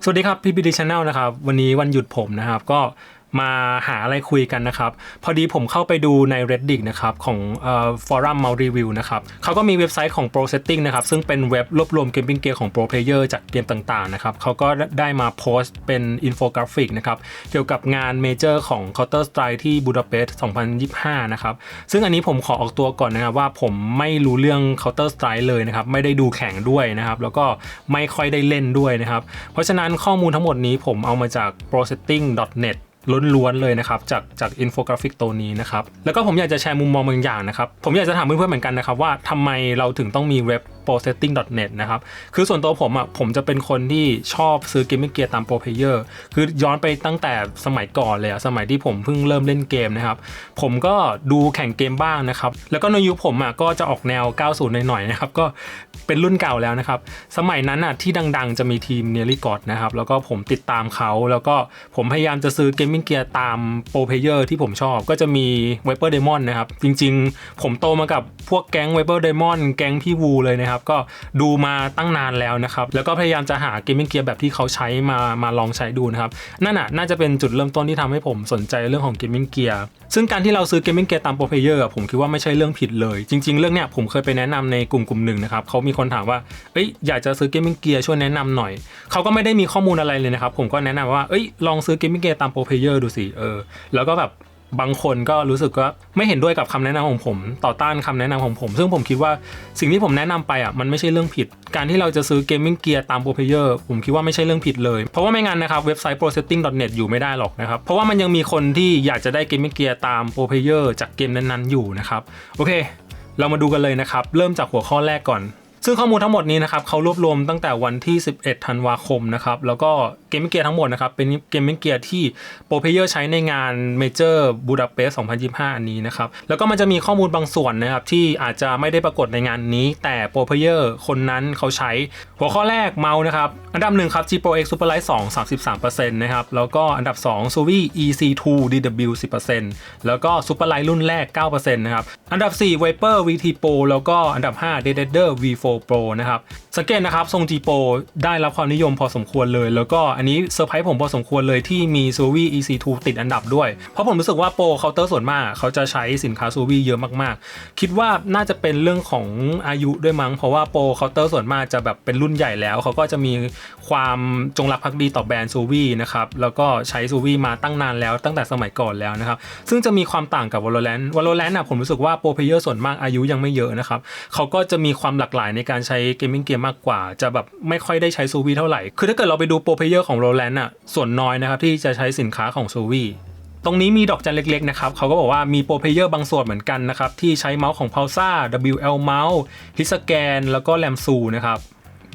สวัสดีครับพี่บีดีชาแนลนะครับวันนี้วันหยุดผมนะครับก็มาหาอะไรคุยกันนะครับพอดีผมเข้าไปดูใน Reddit นะครับของฟอรัม Mount Review นะครับเขาก็มีเว็บไซต์ของ Pro Setting นะครับซึ่งเป็นเว็บรวบรวมเกมมิ่งเกียร์ของ Pro Player จากเกมต่างๆนะครับเขาก็ได้มาโพสต์เป็นอินโฟกราฟิกนะครับเกี่ยวกับงานเมเจอร์ของ Counter Strike ที่บูดาเปสต์2025นะครับซึ่งอันนี้ผมขอออกตัวก่อนนะครับว่าผมไม่รู้เรื่อง Counter Strike เลยนะครับไม่ได้ดูแข่งด้วยนะครับแล้วก็ไม่ค่อยได้เล่นด้วยนะครับเพราะฉะนั้นข้อมูลทั้งหมดนี้ผมเอามาจาก prosetting.netล้วนๆเลยนะครับจากอินโฟกราฟิกตัวนี้นะครับแล้วก็ผมอยากจะแชร์มุมมองบางอย่างนะครับผมอยากจะถามเพื่อนๆเหมือนกันนะครับว่าทำไมเราถึงต้องมีเว็บ prosetting.net นะครับคือส่วนตัวผมจะเป็นคนที่ชอบซื้อเกมมิ่งเกียร์ตาม Pro Player คือย้อนไปตั้งแต่สมัยก่อนเลยสมัยที่ผมเพิ่งเริ่มเล่นเกมนะครับผมก็ดูแข่งเกมบ้างนะครับแล้วก็ในยุคผมก็จะออกแนว 90 หน่อยๆนะครับก็เป็นรุ่นเก่าแล้วนะครับสมัยนั้นที่ดังๆจะมีทีม Nearly God นะครับแล้วก็ผมติดตามเขาแล้วก็ผมพยายามจะซื้อเกมมิ่งเกียร์ตาม Pro Player ที่ผมชอบก็จะมี Viper Diamond นะครับจริงๆผมโตมากับพวกแก๊ง Viper Diamond แก๊งพี่วูเลยนะครับก็ดูมาตั้งนานแล้วนะครับแล้วก็พยายามจะหาเกมมิ่งเกียร์แบบที่เขาใช้มาลองใช้ดูนะครับนั่นน่าจะเป็นจุดเริ่มต้นที่ทำให้ผมสนใจเรื่องของเกมมิ่งเกียร์ซึ่งการที่เราซื้อเกมมิ่งเกียร์ตาม Pro Player ผมคิดว่าไม่ใช่เรื่องผิดเลยจริงๆเรื่องเนี้ยผมเคยไปแนะนำในกลุ่มหนึ่งนะครับเขามีคนถามว่าอยากจะซื้อเกมมิ่งเกียร์ช่วยแนะนำหน่อยเขาก็ไม่ได้มีข้อมูลอะไรเลยนะครับผมก็แนะนำว่าลองซื้อเกมมิ่งเกียร์ตาม Pro Player ดูสิแล้วก็แบบบางคนก็รู้สึกว่าไม่เห็นด้วยกับคำแนะนำของผมต่อต้านคำแนะนำของผมซึ่งผมคิดว่าสิ่งที่ผมแนะนำไปมันไม่ใช่เรื่องผิดการที่เราจะซื้อเกมมิ่งเกียร์ตาม Pro Player ผมคิดว่าไม่ใช่เรื่องผิดเลยเพราะว่าไม่งั้นนะครับเว็บไซต์ prosetting.net อยู่ไม่ได้หรอกนะครับเพราะว่ามันยังมีคนที่อยากจะได้เกมมิ่งเกียร์ตาม Pro Player จากเกมนั้นๆอยู่นะครับโอเคเรามาดูกันเลยนะครับเริ่มจากหัวข้อแรกก่อนซึ่งข้อมูลทั้งหมดนี้นะครับเขารวบรวมตั้งแต่วันที่11ธันวาคมนะครับแล้วก็เกมมิ่งเกียร์ทั้งหมดนะครับเป็นเกมมิ่งเกียร์ที่โปรเพลเยอร์ใช้ในงานเมเจอร์บูดาเปสต์2025อันนี้นะครับแล้วก็มันจะมีข้อมูลบางส่วนนะครับที่อาจจะไม่ได้ปรากฏในงานนี้แต่โปรเพลเยอร์คนนั้นเขาใช้หัวข้อแรกเมาส์นะครับอันดับ1ครับ G Pro X Superlight 2 33% นะครับแล้วก็อันดับ2 Suvi EC2 DW 10% แล้วก็ Superlight รุ่นแรก 9% นะครับอันดับ4 Viper VT Pro แล้วก็อันดับ5 Deader V4 Pro นะครับสังเกตนะครับทรง G Pro ได้รับความนิยมพอสมควรเลยแล้วก็อันนี้เซอร์ไพรส์ผมพอสมควรเลยที่มี Suvi EC2 ติดอันดับด้วยเพราะผมรู้สึกว่าโปรเคาน์เตอร์ส่วนมากเขาจะใช้สินค้า Suvi เยอะมากๆคิดว่าน่าจะเป็นเรื่องของอายุด้วยมั้งเพราะว่าโปรเคาน์เตอร์ส่วนมากจะแบบเป็นรุ่นใหญ่แล้วเขาก็จะมีความจงรักภักดีต่อแบรนด์ Suvi นะครับแล้วก็ใช้ Suvi มาตั้งนานแล้วตั้งแต่สมัยก่อนแล้วนะครับซึ่งจะมีความต่างกับ Valorant ผมรู้สึกว่าโปรเพลเยอร์ส่วนมากอายุยังไม่เยอะนะครับเขาก็จะมีความหลากหลายในการใช้เกมมิ่งเกียร์มากกว่าจะแบบไม่ค่อยได้ใช้ Suvi เท่าไหร่คือถ้าเกิดเราไปดูโปรเพลเยอร์ของ Valorant ส่วนน้อยนะครับที่จะใช้สินค้าของ Suvi ตรงนี้มีดอกจันเล็กๆนะครับเขาก็บอกว่ามีโปรเพลเยอร์บางส่วนเหมือนกันนะครับที่ใช้เมาส์ของ Pulsar WL Mouse Hitscan แล้วก็ Lamsu นะครับ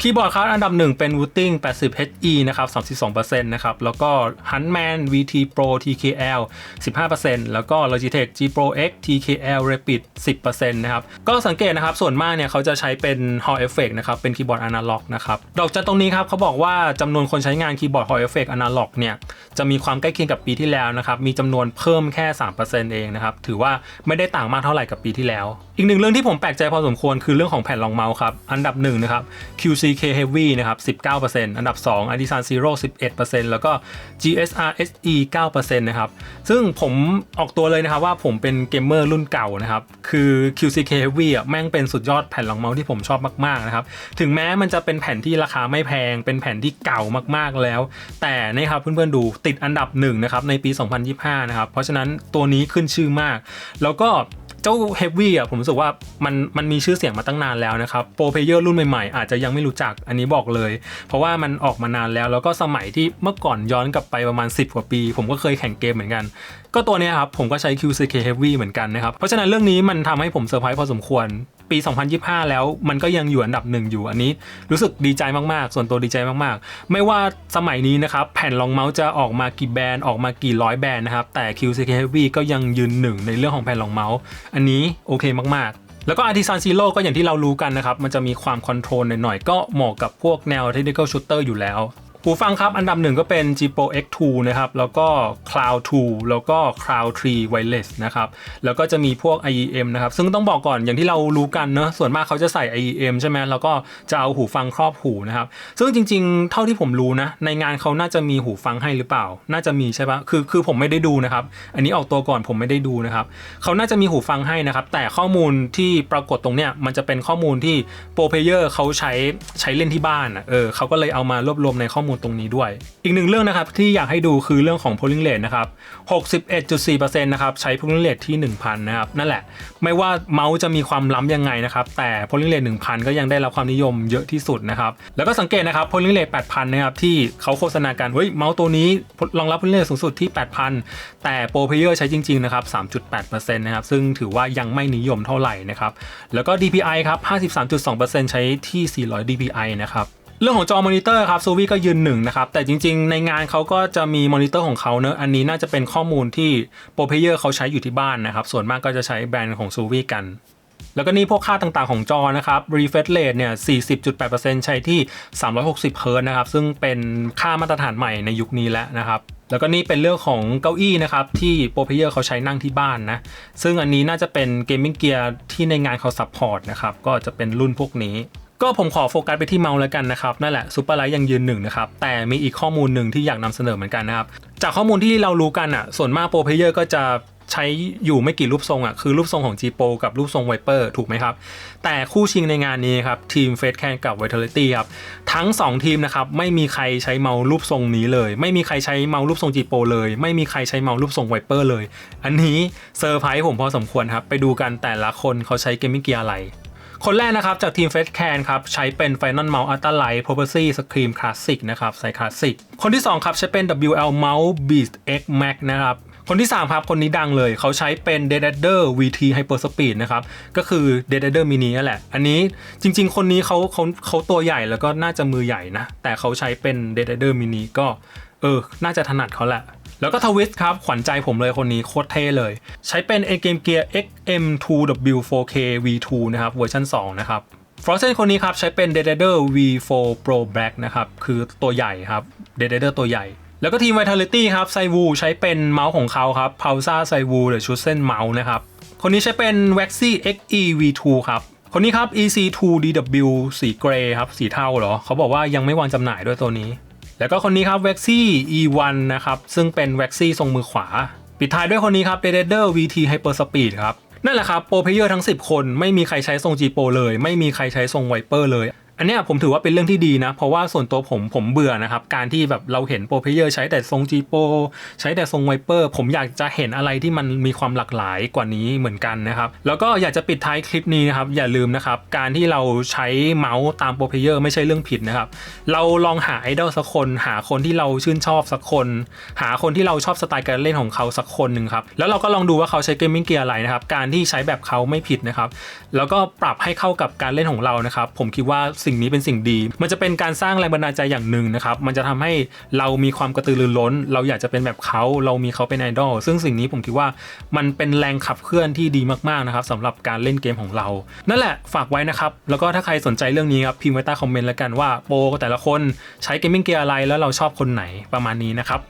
คีย์บอร์ดครับอันดับ1เป็น Wooting 80HE นะครับ 32% นะครับแล้วก็ Huntman VT Pro TKL 15% แล้วก็ Logitech G Pro X TKL Rapid 10% นะครับก็สังเกตนะครับส่วนมากเนี่ยเขาจะใช้เป็น Hall Effect นะครับเป็นคีย์บอร์ดอนาล็อกนะครับดอกจันตรงนี้ครับเขาบอกว่าจำนวนคนใช้งานคีย์บอร์ด Hall Effect อนาล็อกเนี่ยจะมีความใกล้เคียงกับปีที่แล้วนะครับมีจำนวนเพิ่มแค่ 3% เองนะครับถือว่าไม่ได้ต่างมากเท่าไหร่กับปีที่แล้วอีกหนึ่งเรื่องที่ผมแปลกใจพอสมควรคือเรื่องของแผ่นรองเมาส์ครับอันดับ1นะครับ QCK Heavy นะครับ 19% อันดับ2 Artisan Zero 11% แล้วก็ GSR SE 9% นะครับซึ่งผมออกตัวเลยนะครับว่าผมเป็นเกมเมอร์รุ่นเก่านะครับคือ QCK Heavy แม่งเป็นสุดยอดแผ่นรองเมาส์ที่ผมชอบมากๆนะครับถึงแม้มันจะเป็นแผ่นที่ราคาไม่แพงเป็นแผ่นที่เก่ามากๆแล้วแต่นะครับเพื่อนๆดูติดอันดับ1นะครับในปี 2025 นะครับเพราะฉะนั้นตัวนี้ขึ้นชื่อมากแล้วก็เจ้า Heavy ผมรู้สึกว่ามันมีชื่อเสียงมาตั้งนานแล้วนะครับโปรเพลเยอร์รุ่นใหม่ๆอาจจะยังไม่รู้จักอันนี้บอกเลยเพราะว่ามันออกมานานแล้วก็สมัยที่เมื่อก่อนย้อนกลับไปประมาณ10กว่าปีผมก็เคยแข่งเกมเหมือนกันก็ตัวนี้ครับผมก็ใช้ QCK Heavy เหมือนกันนะครับเพราะฉะนั้นเรื่องนี้มันทำให้ผมเซอร์ไพรส์พอสมควรปี 2025 แล้วมันก็ยังอยู่อันดับ1อยู่อันนี้รู้สึกดีใจมากๆส่วนตัวดีใจมากๆไม่ว่าสมัยนี้นะครับแผ่นรองเมาส์จะออกมากี่แบรนด์ออกมากี่ร้อยแบรนด์นะครับแต่ QCK Heavy ก็ยังยืน1ในเรื่องของแผ่นรองเมาส์อันนี้โอเคมากๆแล้วก็ Artisan Zero ก็อย่างที่เรารู้กันนะครับมันจะมีความคอนโทรลหน่อยๆก็เหมาะกับพวกแนว Technical Shooter อยู่แล้ว หูฟังครับอันดับหนึ่งก็เป็น G-Pro X2 นะครับแล้วก็ Cloud 2 แล้วก็ Cloud 3 Wireless นะครับแล้วก็จะมีพวก IEM นะครับซึ่งต้องบอกก่อนอย่างที่เรารู้กันเนอะส่วนมากเขาจะใส่ IEM ใช่ไหมแล้วก็จะเอาหูฟังครอบหูนะครับซึ่งจริงๆเท่าที่ผมรู้นะในงานเขาน่าจะมีหูฟังให้หรือเปล่าน่าจะมีใช่ปะคือผมไม่ได้ดูนะครับอันนี้ออกตัวก่อนผมไม่ได้ดูนะครับเขาน่าจะมีหูฟังให้นะครับแต่ข้อมูลที่ปรากฏตรงเนี้ยมันจะเป็นข้อมูลที่โปรเพลเยอร์เขาใช้เล่นที่บ้านเขาก็เลยเอามารวบรวมในข้อมูลตรงนี้ด้วยอีกหนึ่งเรื่องนะครับที่อยากให้ดูคือเรื่องของ polling rate นะครับ 61.4% นะครับใช้ polling rate ที่ 1,000 นะครับนั่นแหละไม่ว่าเมาส์จะมีความล้ำยังไงนะครับแต่ polling rate 1,000 ก็ยังได้รับความนิยมเยอะที่สุดนะครับแล้วก็สังเกตนะครับ polling rate 8,000 นะครับที่เขาโฆษณากันเฮ้ยเมาส์ตัวนี้รองรับ polling rate สูงสุดที่ 8,000 แต่ pro player ใช้จริงๆนะครับ 3.8% นะครับซึ่งถือว่ายังไม่นิยมเท่าไหร่นะครับแล้วก็ DPI ครับ 53.2% ใช้ที่400 DPI นะครับเรื่องของจอมอนิเตอร์ครับซูวี่ก็ยืนหนึ่งนะครับแต่จริงๆในงานเขาก็จะมีมอนิเตอร์ของเขาเนอะอันนี้น่าจะเป็นข้อมูลที่โปรเพลเยอร์เขาใช้อยู่ที่บ้านนะครับส่วนมากก็จะใช้แบรนด์ของซูวี่กันแล้วก็นี่พวกค่าต่างๆของจอนะครับ refresh rate เนี่ย 40.8% ใช้ที่360 Hz นะครับซึ่งเป็นค่ามาตรฐานใหม่ในยุคนี้แล้วนะครับแล้วก็นี่เป็นเรื่องของเก้าอี้นะครับที่โปรเพลเยอร์เขาใช้นั่งที่บ้านนะซึ่งอันนี้น่าจะเป็นเกมมิ่งเกียร์ที่ในงานเขาซัพพอร์ตนะครับก็จะเป็นรุ่นพวกนี้ก็ผมขอโฟกัสไปที่เมาส์แล้วกันนะครับนั่นแหละซูเปอร์ไลท์ยังยืนหนึ่งนะครับแต่มีอีกข้อมูลหนึ่งที่อยากนำเสนอเหมือนกันนะครับจากข้อมูลที่เรารู้กันส่วนมากโปรเพลเยอร์ก็จะใช้อยู่ไม่กี่รูปทรงคือรูปทรงของ G-Pro กับรูปทรง Viper ถูกไหมครับแต่คู่ชิงในงานนี้ครับทีม FaceCam กับ Vitality ครับทั้ง2ทีมนะครับไม่มีใครใช้เมาส์รูปทรงนี้เลยไม่มีใครใช้เมาส์รูปทรง G-Pro เลยไม่มีใครใช้เมาส์รูปทรง Viper เลยอันนี้เซอร์ไพรส์ผมพอสมควรครับไปดูกันแต่ละคนเขาใช้เกมมิ่งเกียร์อะไรคนแรกนะครับจากทีม FaceCam ครับใช้เป็น Final Mouse Ultra Light Property Screen Classic นะครับไซส์ Classic คนที่2ครับใช้เป็น WL Mouse Beast X Max นะครับคนที่3ครับคนนี้ดังเลยเขาใช้เป็น Dedicator VT Hyper Speed นะครับก็คือ Dedicator Mini นั่นแหละอันนี้จริงๆคนนี้เขาตัวใหญ่แล้วก็น่าจะมือใหญ่นะแต่เขาใช้เป็น Dedicator Mini ก็น่าจะถนัดเขาแหละแล้วก็ทวิสต์ครับขวัญใจผมเลยคนนี้โคตรเท่เลยใช้เป็น Game Gear XM2W 4K V2 นะครับเวอร์ชัน2นะครับFrozen คนนี้ครับใช้เป็น Dedicator V4 Pro Black นะครับคือตัวใหญ่ครับ Dedicator ตัวใหญ่แล้วก็ทีม Vitality ครับไซวูใช้เป็นเมาส์ของเขาครับ Pulsar ไซวูหรือชุดเส้นเมาส์นะครับคนนี้ใช้เป็น Waxy XE V2 ครับคนนี้ครับ EC2DW สีเกรย์ครับสีเทาเหรอเขาบอกว่ายังไม่วางจำหน่ายด้วยตัวนี้แล้วก็คนนี้ครับ Waxy E1 นะครับซึ่งเป็น Waxy ทรงมือขวาปิดท้ายด้วยคนนี้ครับ Dedicator VT Hyper Speed ครับนั่นแหละครับโปรเพลเยอร์ทั้ง10คนไม่มีใครใช้ทรง G-Pro เลยไม่มีใครใช้ทรง Viper เลยอันนี้ผมถือว่าเป็นเรื่องที่ดีนะเพราะว่าส่วนตัวผมเบื่อนะครับการที่แบบเราเห็นโปรเพลเยอร์ใช้แต่ทรง G-Pro ใช้แต่ทรง Viper ผมอยากจะเห็นอะไรที่มันมีความหลากหลายกว่านี้เหมือนกันนะครับแล้วก็อยากจะปิดท้ายคลิปนี้นะครับอย่าลืมนะครับการที่เราใช้เมาส์ตามโปรเพลเยอร์ไม่ใช่เรื่องผิดนะครับเราลองหาไอดอลสักคนหาคนที่เราชื่นชอบสักคนหาคนที่เราชอบสไตล์การเล่นของเขาสักคนหนึ่งครับแล้วเราก็ลองดูว่าเขาใช้เกมมิ่งเกียร์อะไรนะครับการที่ใช้แบบเขาไม่ผิดนะครับแล้วก็ปรับให้เข้ากับการเล่นของเรานะครับผมคิดว่าสิ่งนี้เป็นสิ่งดีมันจะเป็นการสร้างแรงบันดาลใจอย่างหนึ่งนะครับมันจะทำให้เรามีความกระตือรือร้นเราอยากจะเป็นแบบเขาเรามีเขาเป็นไอดอลซึ่งสิ่งนี้ผมคิดว่ามันเป็นแรงขับเคลื่อนที่ดีมากๆนะครับสำหรับการเล่นเกมของเรานั่นแหละฝากไว้นะครับแล้วก็ถ้าใครสนใจเรื่องนี้ครับพิมพ์ไว้ใต้คอมเมนต์แล้วกันว่าโปรแต่ละคนใช้เกมมิ่งเกียร์อะไรแล้วเราชอบคนไหนประมาณนี้นะครับ